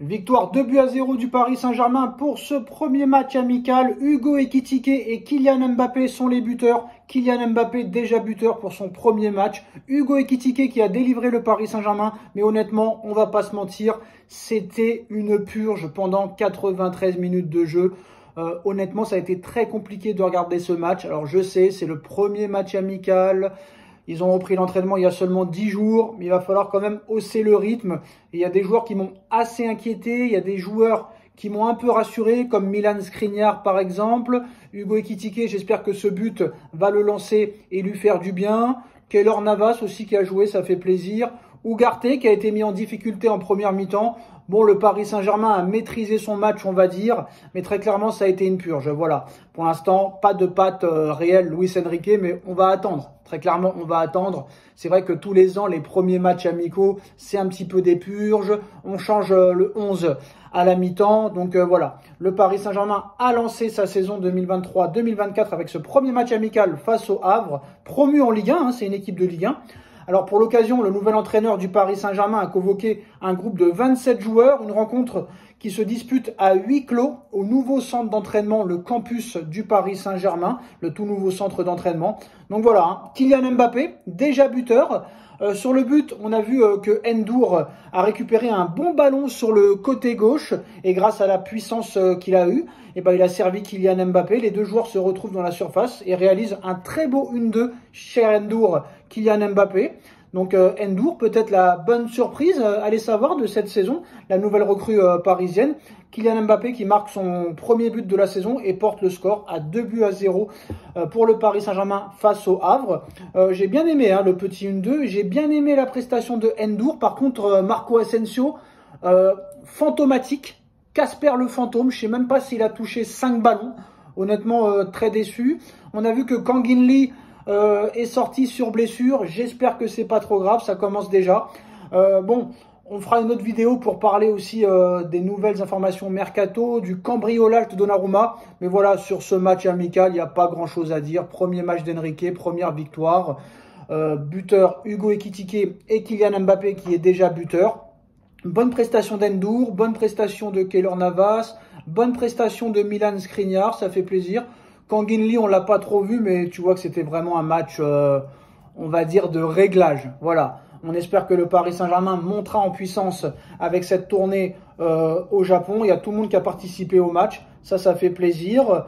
Victoire 2-0 du Paris Saint-Germain pour ce premier match amical. Hugo Ekitike et Kylian Mbappé sont les buteurs. Kylian Mbappé déjà buteur pour son premier match. Hugo Ekitike qui a délivré le Paris Saint-Germain. Mais honnêtement, on va pas se mentir, c'était une purge pendant 93 minutes de jeu. Honnêtement, ça a été très compliqué de regarder ce match. Alors je sais, c'est le premier match amical. Ils ont repris l'entraînement il y a seulement 10 jours, mais il va falloir quand même hausser le rythme. Et il y a des joueurs qui m'ont assez inquiété, il y a des joueurs qui m'ont un peu rassuré, comme Milan Skriniar par exemple. Hugo Ekitike, j'espère que ce but va le lancer et lui faire du bien. Keylor Navas aussi qui a joué, ça fait plaisir. Ugarte qui a été mis en difficulté en première mi-temps. Bon, le Paris Saint-Germain a maîtrisé son match, on va dire, mais très clairement, ça a été une purge. Voilà. Pour l'instant, pas de patte réelle Luis Enrique, mais on va attendre. Très clairement, on va attendre. C'est vrai que tous les ans, les premiers matchs amicaux, c'est un petit peu des purges. On change le 11 à la mi-temps. Donc voilà, le Paris Saint-Germain a lancé sa saison 2023-2024 avec ce premier match amical face au Havre, promu en Ligue 1, hein, c'est une équipe de Ligue 1. Alors pour l'occasion, le nouvel entraîneur du Paris Saint-Germain a convoqué un groupe de 27 joueurs, une rencontre qui se dispute à huis clos au nouveau centre d'entraînement, le campus du Paris Saint-Germain, le tout nouveau centre d'entraînement. Donc voilà, hein, Kylian Mbappé, déjà buteur. Sur le but, on a vu que N'Dour a récupéré un bon ballon sur le côté gauche et grâce à la puissance qu'il a eue, il a servi Kylian Mbappé. Les deux joueurs se retrouvent dans la surface et réalisent un très beau 1-2 chez N'Dour, Kylian Mbappé. Donc N'Dour, peut-être la bonne surprise, allez savoir, de cette saison, la nouvelle recrue parisienne. Kylian Mbappé qui marque son premier but de la saison et porte le score à 2-0 pour le Paris Saint-Germain face au Havre. J'ai bien aimé le petit 1-2, j'ai bien aimé la prestation de N'Dour. Par contre, Marco Asensio, fantomatique, Casper le fantôme, je sais même pas s'il a touché 5 ballons. Honnêtement, très déçu. On a vu que Kang In Lee est sorti sur blessure. J'espère que c'est pas trop grave, ça commence déjà. Bon, on fera une autre vidéo pour parler aussi des nouvelles informations mercato, du cambriolage de Donnarumma. Mais voilà, sur ce match amical, il n'y a pas grand chose à dire. Premier match d'Enrique, première victoire. Buteur Hugo Ekitike et Kylian Mbappé qui est déjà buteur. Bonne prestation d'N'Dour, bonne prestation de Keylor Navas, bonne prestation de Milan Skriniar, ça fait plaisir. Kang In Lee, on l'a pas trop vu, mais tu vois que c'était vraiment un match, on va dire, de réglage. Voilà. On espère que le Paris Saint-Germain montera en puissance avec cette tournée au Japon. Il y a tout le monde qui a participé au match. Ça fait plaisir.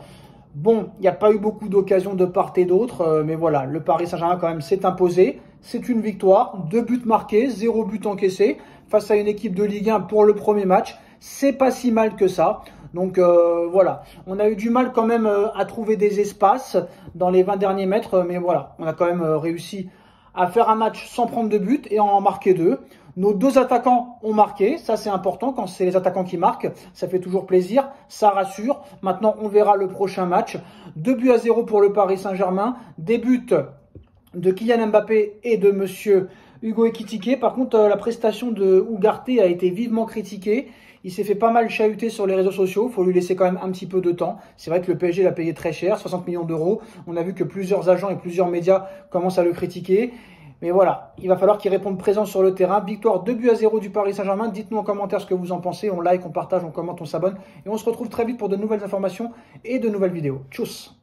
Bon, il n'y a pas eu beaucoup d'occasions de part et d'autre, mais voilà, le Paris Saint-Germain quand même s'est imposé. C'est une victoire, 2 buts marqués, 0 but encaissé face à une équipe de Ligue 1 pour le premier match. C'est pas si mal que ça. Donc voilà, on a eu du mal quand même à trouver des espaces dans les 20 derniers mètres, mais voilà, on a quand même réussi à faire un match sans prendre de but et en marquer 2. Nos 2 attaquants ont marqué, ça c'est important quand c'est les attaquants qui marquent, ça fait toujours plaisir, ça rassure. Maintenant on verra le prochain match. 2-0 pour le Paris Saint-Germain, des buts de Kylian Mbappé et de monsieur Hugo Ekitike. Par contre, la prestation de Ugarte a été vivement critiquée. Il s'est fait pas mal chahuter sur les réseaux sociaux. Il faut lui laisser quand même un petit peu de temps. C'est vrai que le PSG l'a payé très cher, 60 millions d'euros. On a vu que plusieurs agents et plusieurs médias commencent à le critiquer. Mais voilà, il va falloir qu'il réponde présent sur le terrain. Victoire 2-0 du Paris Saint-Germain. Dites-nous en commentaire ce que vous en pensez. On like, on partage, on commente, on s'abonne. Et on se retrouve très vite pour de nouvelles informations et de nouvelles vidéos. Tchuss!